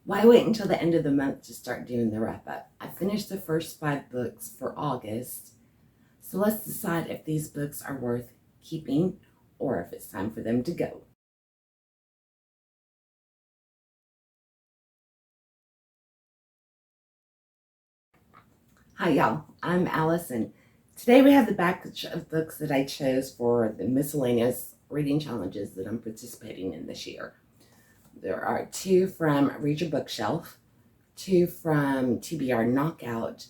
Why wait until the end of the month to start doing the wrap up? I finished the first 5 books for August, so let's decide if these books are worth keeping or if it's time for them to go. Hi y'all, I'm Allison. Today we have the batch of books that I chose for the miscellaneous reading challenges that I'm participating in this year. There are 2 from Read Your Bookshelf, 2 from TBR Knockout,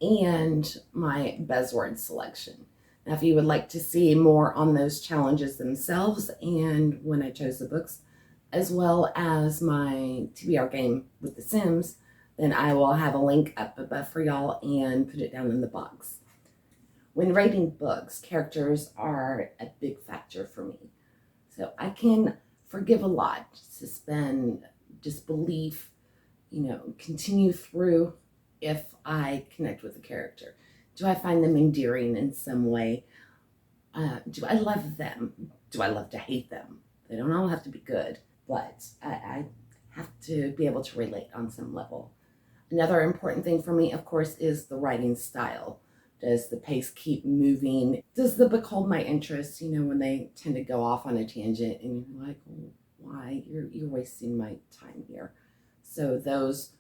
and my Buzzword selection. Now, if you would like to see more on those challenges themselves and when I chose the books, as well as my TBR game with The Sims, then I will have a link up above for y'all and put it down in the box. When rating books, characters are a big factor for me. So I can forgive a lot, suspend disbelief, continue through if I connect with the character. Do I find them endearing in some way? Do I love them? Do I love to hate them? They don't all have to be good, but I have to be able to relate on some level. Another important thing for me, of course, is the writing style. Does the pace keep moving? Does the book hold my interest? When they tend to go off on a tangent and you're like, oh, why? You're wasting my time here. So those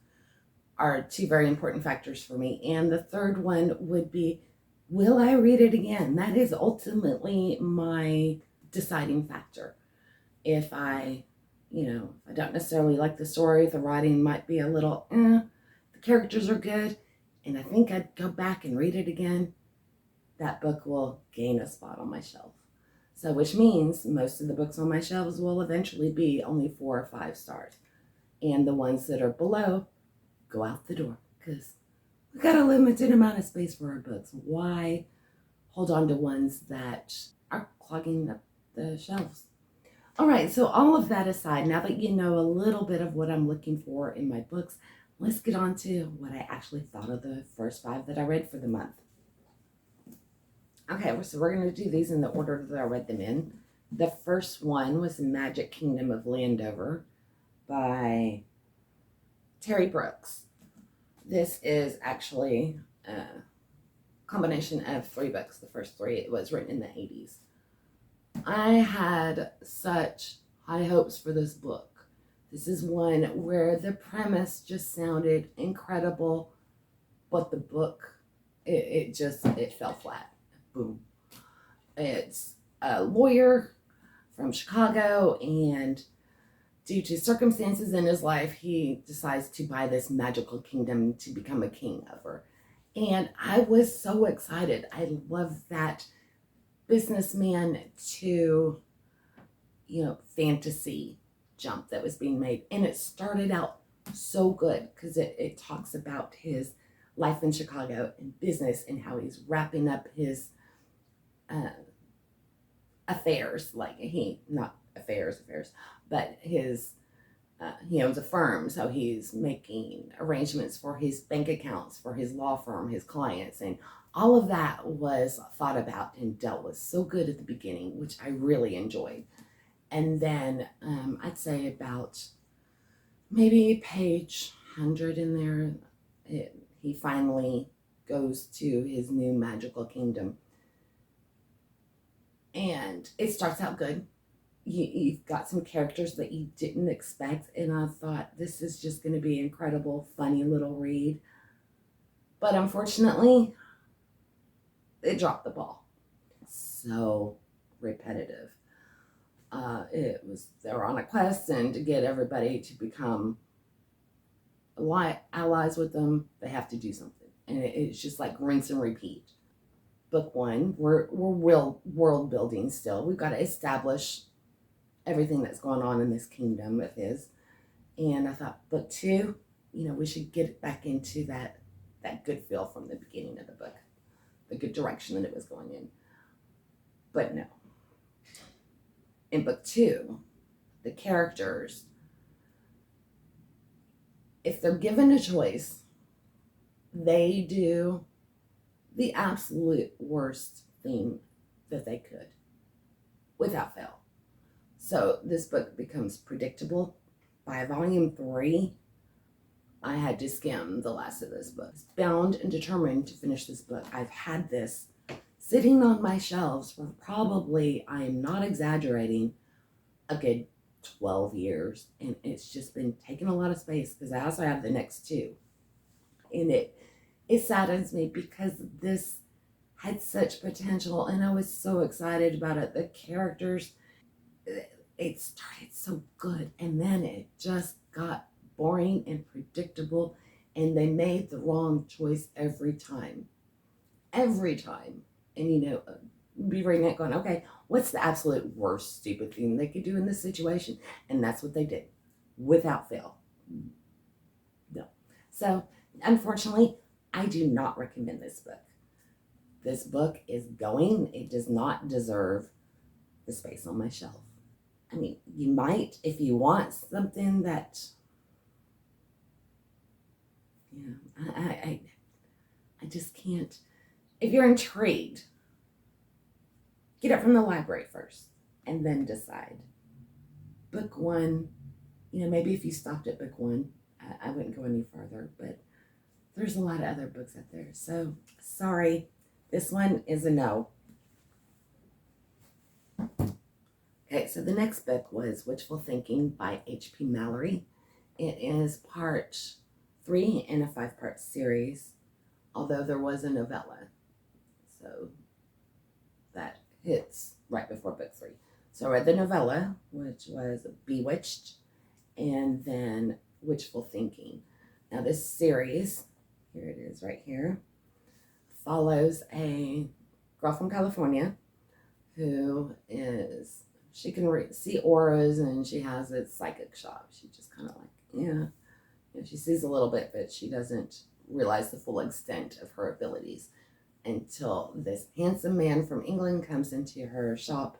are 2 very important factors for me. And the third one would be, will I read it again? That is ultimately my deciding factor. If I don't necessarily like the story, the writing might be a little, the characters are good, and I think I'd go back and read it again, that book will gain a spot on my shelf. So, which means most of the books on my shelves will eventually be only 4 or 5 stars. And the ones that are below go out the door, because we've got a limited amount of space for our books. Why hold on to ones that are clogging up the shelves? All right, so all of that aside, now that you know a little bit of what I'm looking for in my books, let's get on to what I actually thought of the first 5 that I read for the month. Okay, so we're going to do these in the order that I read them in. The first one was Magic Kingdom of Landover by Terry Brooks. This is actually a combination of 3 books. The first 3, it was written in the 80s. I had such high hopes for this book. This is one where the premise just sounded incredible, but the book, it fell flat. Boom. It's a lawyer from Chicago, and due to circumstances in his life, he decides to buy this magical kingdom to become a king over. And I was so excited. I love that businessman to, fantasy jump that was being made. And it started out so good because it talks about his life in Chicago and business and how he's wrapping up his affairs, not affairs, but his, he owns a firm, so he's making arrangements for his bank accounts, for his law firm, his clients, and all of that was thought about and dealt with so good at the beginning, which I really enjoyed. And then I'd say about maybe page 100 in there, he finally goes to his new magical kingdom. And it starts out good. You've got some characters that you didn't expect, and I thought this is just going to be incredible, funny little read. But unfortunately, it dropped the ball. So repetitive. They were on a quest, and to get everybody to become allies with them, they have to do something. And it's just like rinse and repeat. Book 1, we're world building still. We've got to establish everything that's going on in this kingdom of his. And I thought, book 2, we should get back into that good feel from the beginning of the book, the good direction that it was going in. But no. In book 2, the characters, if they're given a choice, they do the absolute worst thing that they could, without fail. So this book becomes predictable. By volume 3, I had to skim the last of this book. Bound and determined to finish this book. I've had this sitting on my shelves for probably, I am not exaggerating, a good 12 years. And it's just been taking a lot of space because I also have the next two. And it saddens me because this had such potential and I was so excited about it. The characters, it started so good and then it just got boring and predictable, and they made the wrong choice every time. Every time. And be reading it going, okay, what's the absolute worst stupid thing they could do in this situation? And that's what they did, without fail. No. So, unfortunately, I do not recommend this book. This book is going. It does not deserve the space on my shelf. I mean, you might if you want something that, I just can't. If you're intrigued, get it from the library first and then decide. Book one, maybe if you stopped at book one, I wouldn't go any further, but there's a lot of other books out there. So, sorry, this one is a no. Okay, so the next book was Witchful Thinking by H.P. Mallory. It is part 3 in a 5-part series, although there was a novella. So that hits right before book 3. So I read the novella, which was Bewitched, and then Witchful Thinking. Now this series, here it is right here, follows a girl from California who she can see auras and she has a psychic shop. She just kind of like, she sees a little bit, but she doesn't realize the full extent of her abilities until this handsome man from England comes into her shop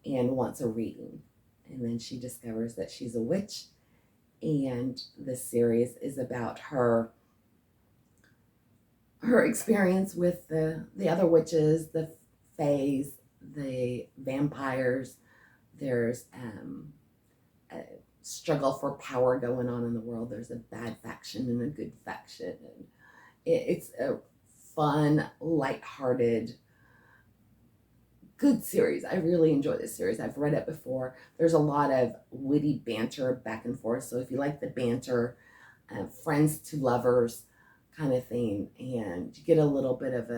and wants a reading. And then she discovers that she's a witch, and the series is about her experience with the other witches, the fays, the vampires. There's a struggle for power going on in the world. There's a bad faction and a good faction, and it's a fun, lighthearted, good series. I really enjoy this series. I've read it before. There's a lot of witty banter back and forth. So if you like the banter, friends to lovers kind of thing, and you get a little bit of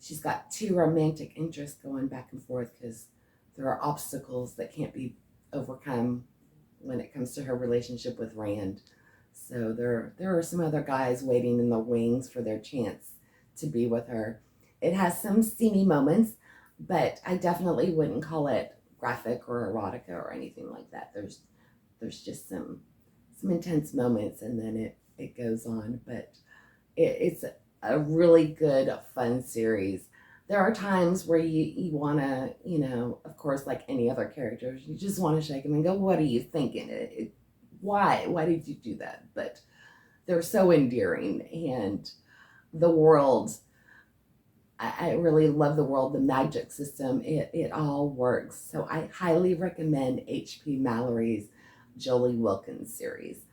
she's got 2 romantic interests going back and forth because there are obstacles that can't be overcome when it comes to her relationship with Rand. So there are some other guys waiting in the wings for their chance to be with her. It has some steamy moments, but I definitely wouldn't call it graphic or erotica or anything like that. There's just some intense moments, and then it goes on. But it's a really good, fun series. There are times where you want to, of course, like any other characters, you just want to shake them and go, what are you thinking? Why did you do that? But they're so endearing, and the world, I really love the world, the magic system, it all works. So I highly recommend H.P. Mallory's Jolie Wilkins series.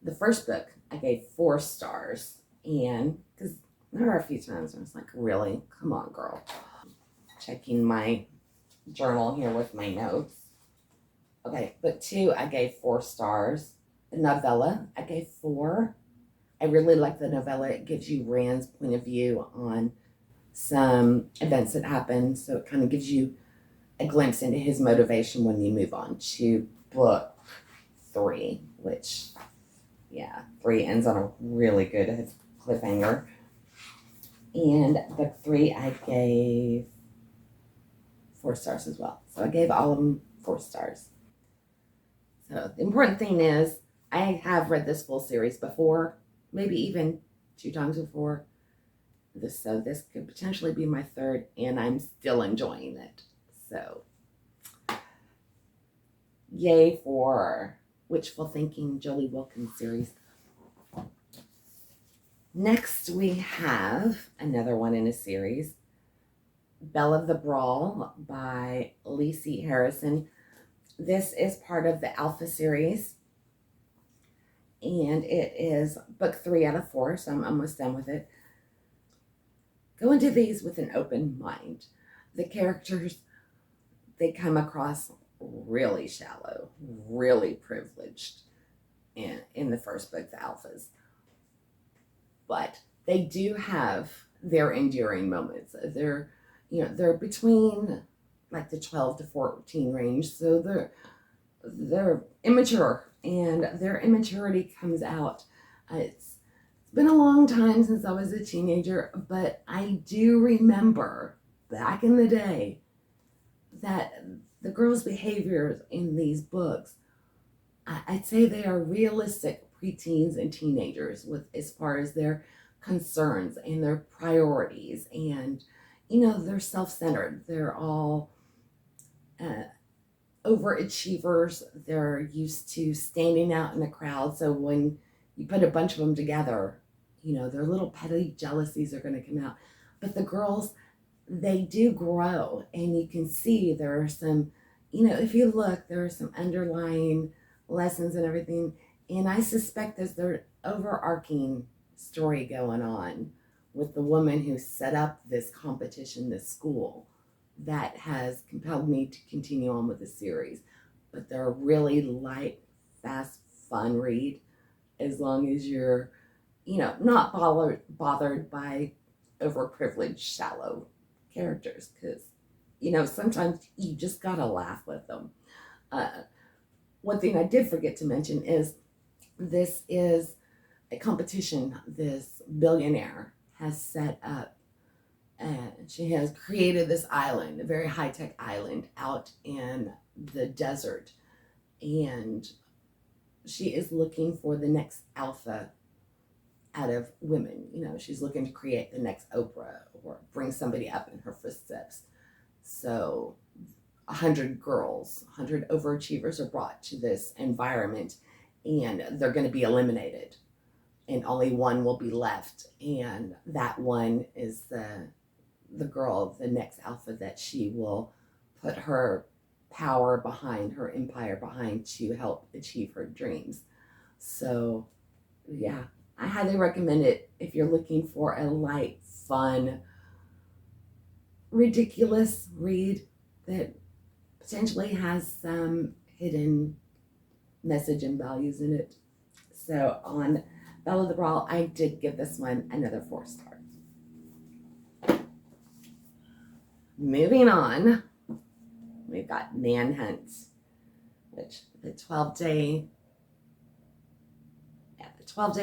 The first book I gave 4 stars, and because there are a few times I was like, really? Come on, girl. Checking my journal here with my notes. Okay, book 2 I gave 4 stars. The novella I gave 4. I really like the novella. It gives you Rand's point of view on some events that happen, so it kind of gives you a glimpse into his motivation when you move on to book 3, which, 3 ends on a really good cliffhanger. And book 3 I gave 4 stars as well. So I gave all of them 4 stars. So the important thing is I have read this full series before, maybe even 2 times before. So this could potentially be my 3rd, and I'm still enjoying it. So yay for Witchful Thinking Jolie Wilkins series. Next we have another one in a series, Belle of the Brawl by Lisi Harrison. This is part of the Alpha series, and it is book 3 out of 4, so I'm almost done with it. Go into these with an open mind. The characters, they come across really shallow, really privileged in the first book, the alphas. But they do have their endearing moments. They're between like the 12 to 14 range, so they're immature, and their immaturity comes out. It's been a long time since I was a teenager, but I do remember back in the day that the girls' behaviors in these books, I'd say they are realistic preteens and teenagers with as far as their concerns and their priorities, and they're self-centered. They're all overachievers. They're used to standing out in the crowd, so when you put a bunch of them together, their little petty jealousies are going to come out. But the girls, they do grow, and you can see there are some, if you look, there are some underlying lessons and everything. And I suspect there's an overarching story going on with the woman who set up this competition, this school, that has compelled me to continue on with the series. But they're a really light, fast, fun read, as long as you're, not bothered by overprivileged, shallow characters, because, sometimes you just gotta laugh with them. One thing I did forget to mention is this is a competition this billionaire has set up. And she has created this island, a very high-tech island out in the desert. And she is looking for the next alpha out of women. She's looking to create the next Oprah or bring somebody up in her footsteps. So 100 girls, 100 overachievers are brought to this environment, and they're going to be eliminated. And only one will be left. And that one is the girl, the next alpha that she will put her power behind, her empire behind, to help achieve her dreams. So, yeah, I highly recommend it if you're looking for a light, fun, ridiculous read that potentially has some hidden message and values in it. So on Belle of the Brawl, I did give this one another 4 stars. Moving on, we've got Manhunt, which the 12-day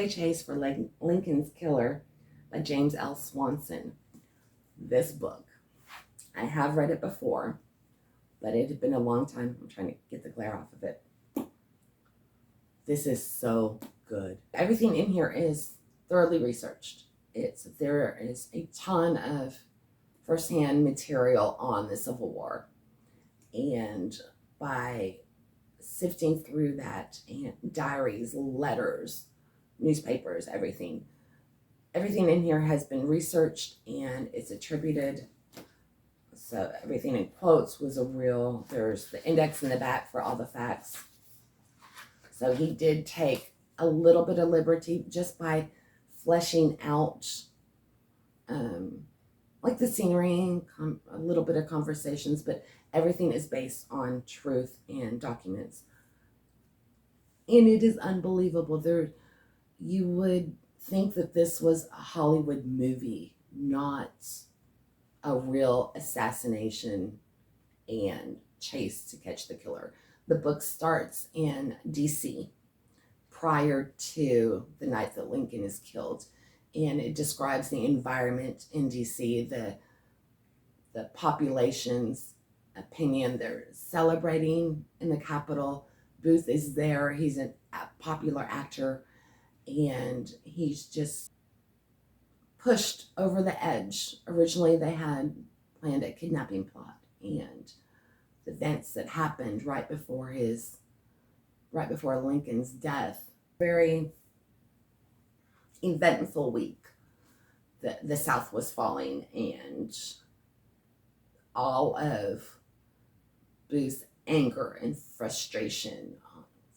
chase for Lincoln's killer by James L. Swanson. This book, I have read it before, but it had been a long time. I'm trying to get the glare off of it. This is so good. Everything in here is thoroughly researched. There is a ton of firsthand material on the Civil War, and by sifting through that, and diaries, letters, newspapers, everything in here has been researched and it's attributed. So everything in quotes was there's the index in the back for all the facts. So he did take a little bit of liberty just by fleshing out like the scenery and a little bit of conversations, but everything is based on truth and documents. And it is unbelievable. You would think that this was a Hollywood movie, not a real assassination and chase to catch the killer. The book starts in DC prior to the night that Lincoln is killed, and it describes the environment in DC, the population's opinion. They're celebrating in the Capitol. Booth is there. He's a popular actor, and he's just pushed over the edge. Originally, they had planned a kidnapping plot, and the events that happened right before Lincoln's death. Very eventful week. The South was falling, and all of Booth's anger and frustration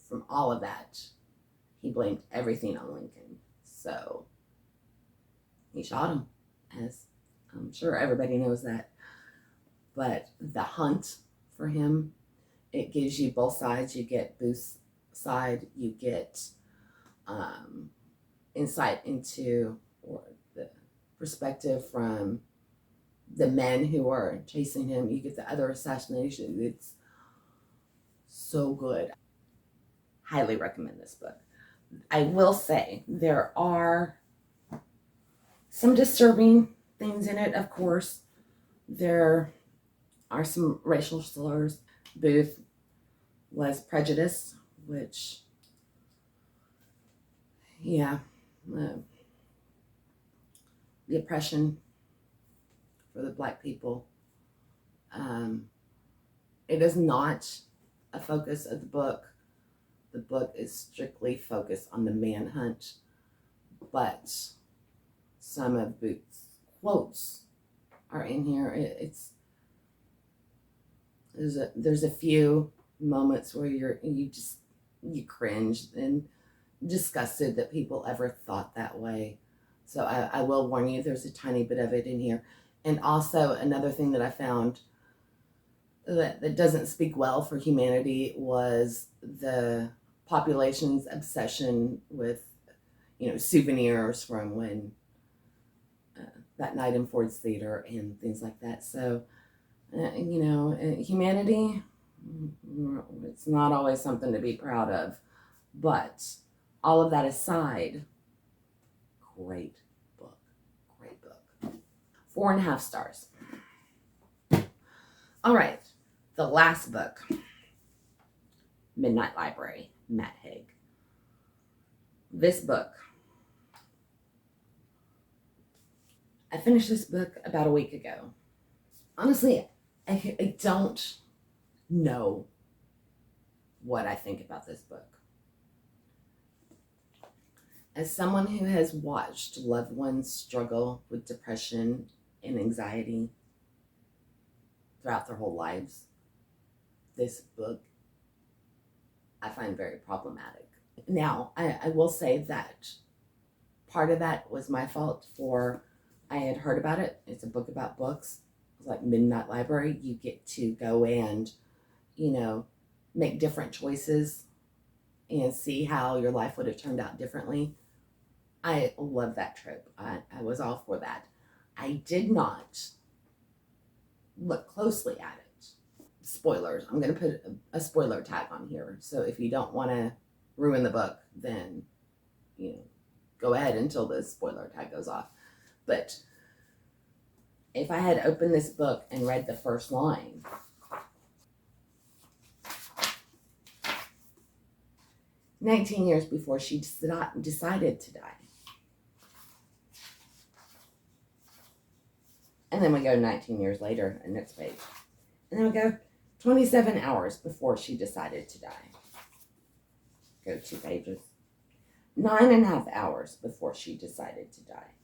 from all of that, he blamed everything on Lincoln. So he shot him, as I'm sure everybody knows that. But the hunt for him, it gives you both sides. You get Booth's side, you get insight into the perspective from the men who are chasing him. You get the other assassination. It's so good. Highly recommend this book. I will say there are some disturbing things in it, of course. There are some racial slurs. Booth was prejudiced, which, yeah, the oppression for the Black people. It is not a focus of the book. The book is strictly focused on the manhunt, but some of Booth's quotes are in here. There's a few moments where you cringe and disgusted that people ever thought that way. So I will warn you, there's a tiny bit of it in here. And also another thing that I found that doesn't speak well for humanity was the population's obsession with, souvenirs from when that night in Ford's Theater and things like that. So, humanity, it's not always something to be proud of. But all of that aside, great book. 4.5 stars. All right, the last book, Midnight Library, Matt Haig. This book, I finished this book about a week ago. Honestly, I don't know what I think about this book. As someone who has watched loved ones struggle with depression and anxiety throughout their whole lives, this book I find very problematic. Now, I will say that part of that was my fault. I had heard about it. It's a book about books. It's like Midnight Library. You get to go and, make different choices and see how your life would have turned out differently. I love that trope. I was all for that. I did not look closely at it. Spoilers. I'm going to put a spoiler tag on here. So if you don't want to ruin the book, then, go ahead until the spoiler tag goes off. But if I had opened this book and read the first line, 19 years before she decided to die. And then we go 19 years later, and next page. And then we go 27 hours before she decided to die. Go 2 pages. 9.5 hours before she decided to die.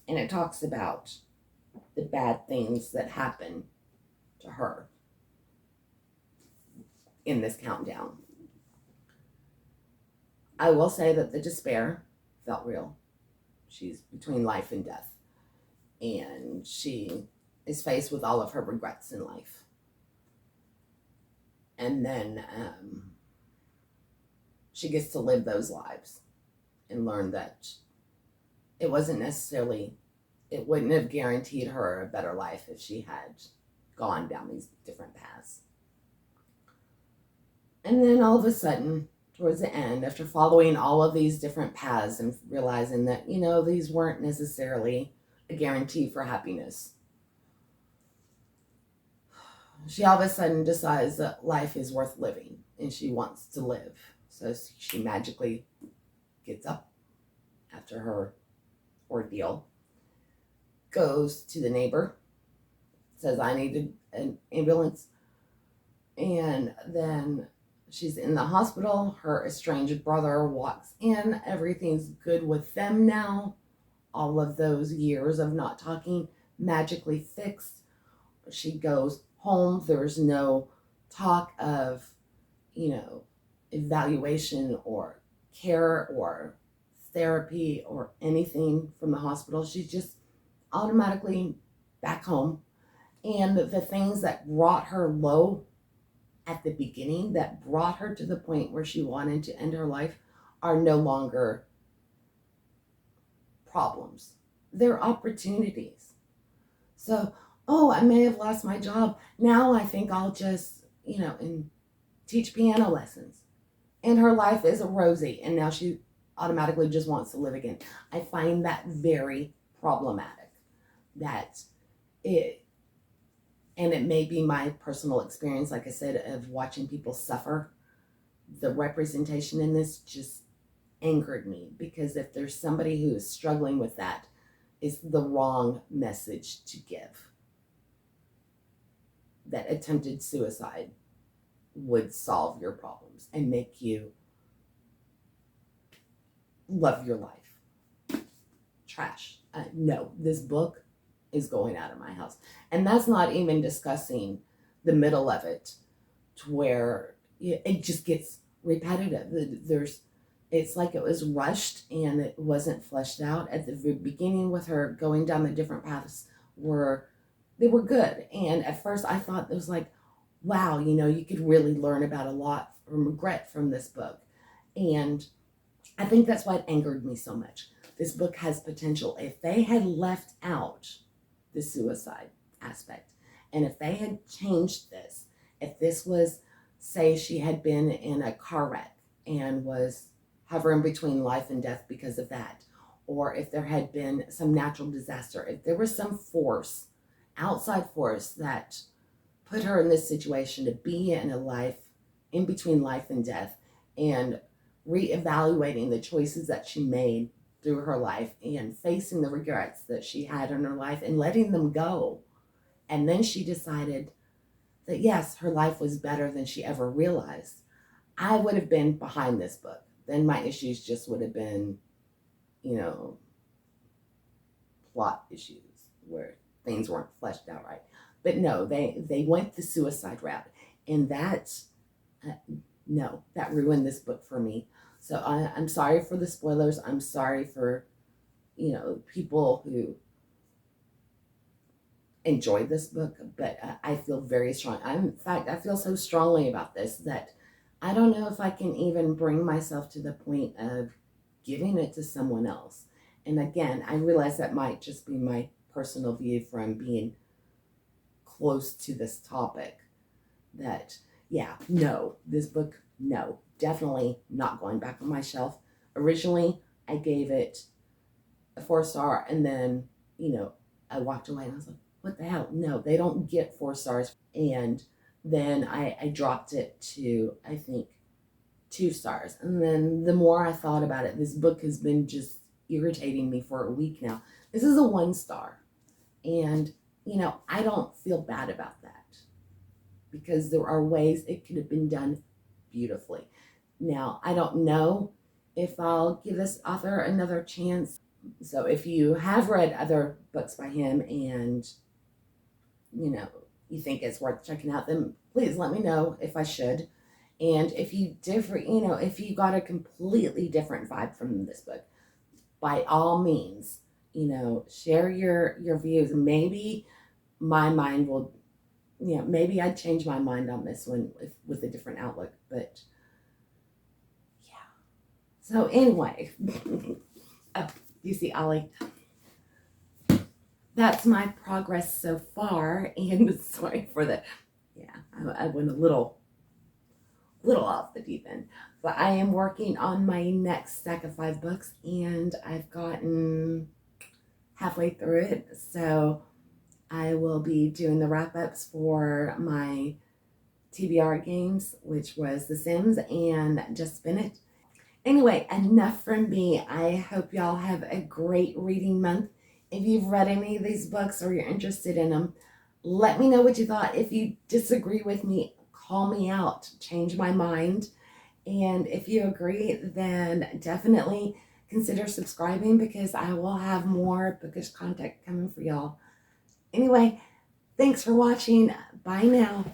And it talks about the bad things that happen to her in this countdown. I will say that the despair felt real. She's between life and death. And she is faced with all of her regrets in life. And then she gets to live those lives and learn that it wouldn't have guaranteed her a better life if she had gone down these different paths. And then all of a sudden, towards the end, after following all of these different paths and realizing that, these weren't necessarily a guarantee for happiness, she all of a sudden decides that life is worth living and she wants to live. So she magically gets up after her ordeal, goes to the neighbor, says, I need an ambulance. And then she's in the hospital. Her estranged brother walks in. Everything's good with them now. All of those years of not talking magically fixed. She goes home. There's no talk of, evaluation or care or therapy or anything from the hospital. She's just automatically back home. And the things that brought her low at the beginning, that brought her to the point where she wanted to end her life, are no longer problems. They're opportunities. So, oh, I may have lost my job. Now I think I'll just, and teach piano lessons. And her life is rosy, and now she automatically just wants to live again. I find that very problematic. And it may be my personal experience, like I said, of watching people suffer. The representation in this just angered me, because if there's somebody who is struggling with that, it's the wrong message to give. That attempted suicide would solve your problems and make you love your life. Trash. No, this book is going out of my house. And that's not even discussing the middle of it, to where it just gets repetitive. It's like it was rushed and it wasn't fleshed out. At the beginning, with her going down the different paths, they were good. And at first I thought it was like, wow, you could really learn about a lot from regret from this book. And I think that's why it angered me so much. This book has potential. If they had left out the suicide aspect, and if they had changed this, if this was, say she had been in a car wreck and was hovering between life and death because of that, or if there had been some natural disaster, if there was some force, outside force, that put her in this situation to be in a life in between life and death, and reevaluating the choices that she made through her life and facing the regrets that she had in her life and letting them go. And then she decided that yes, her life was better than she ever realized. I would have been behind this book. Then my issues just would have been, plot issues where things weren't fleshed out right. But no, they went the suicide route. And that ruined this book for me. So I'm sorry for the spoilers. I'm sorry for, people who enjoyed this book. But I feel very strong. In fact, I feel so strongly about this that I don't know if I can even bring myself to the point of giving it to someone else. And again, I realize that might just be my personal view from being close to this topic. That, this book, no, definitely not going back on my shelf. Originally, I gave it a 4-star, and then, I walked away and I was like, what the hell? No, they don't get 4 stars. And then I dropped it to, I think, 2 stars. And then the more I thought about it, this book has been just irritating me for a week now. This is a 1 star. And, I don't feel bad about that, because there are ways it could have been done beautifully. Now, I don't know if I'll give this author another chance. So if you have read other books by him and, you think it's worth checking out, then please let me know if I should. And if you if you got a completely different vibe from this book, by all means, share your views. Maybe my mind will, maybe I'd change my mind on this one with a different outlook. But yeah. So anyway, oh, you see, Ollie, that's my progress so far. And sorry for the, I went a little off the deep end. But I am working on my next stack of 5 books, and I've gotten halfway through it. So I will be doing the wrap-ups for my TBR games, which was The Sims and Just Spin It. Anyway, enough from me. I hope y'all have a great reading month. If you've read any of these books or you're interested in them, let me know what you thought. If you disagree with me, call me out, change my mind. And if you agree, then definitely consider subscribing, because I will have more bookish content coming for y'all. Anyway, thanks for watching. Bye now.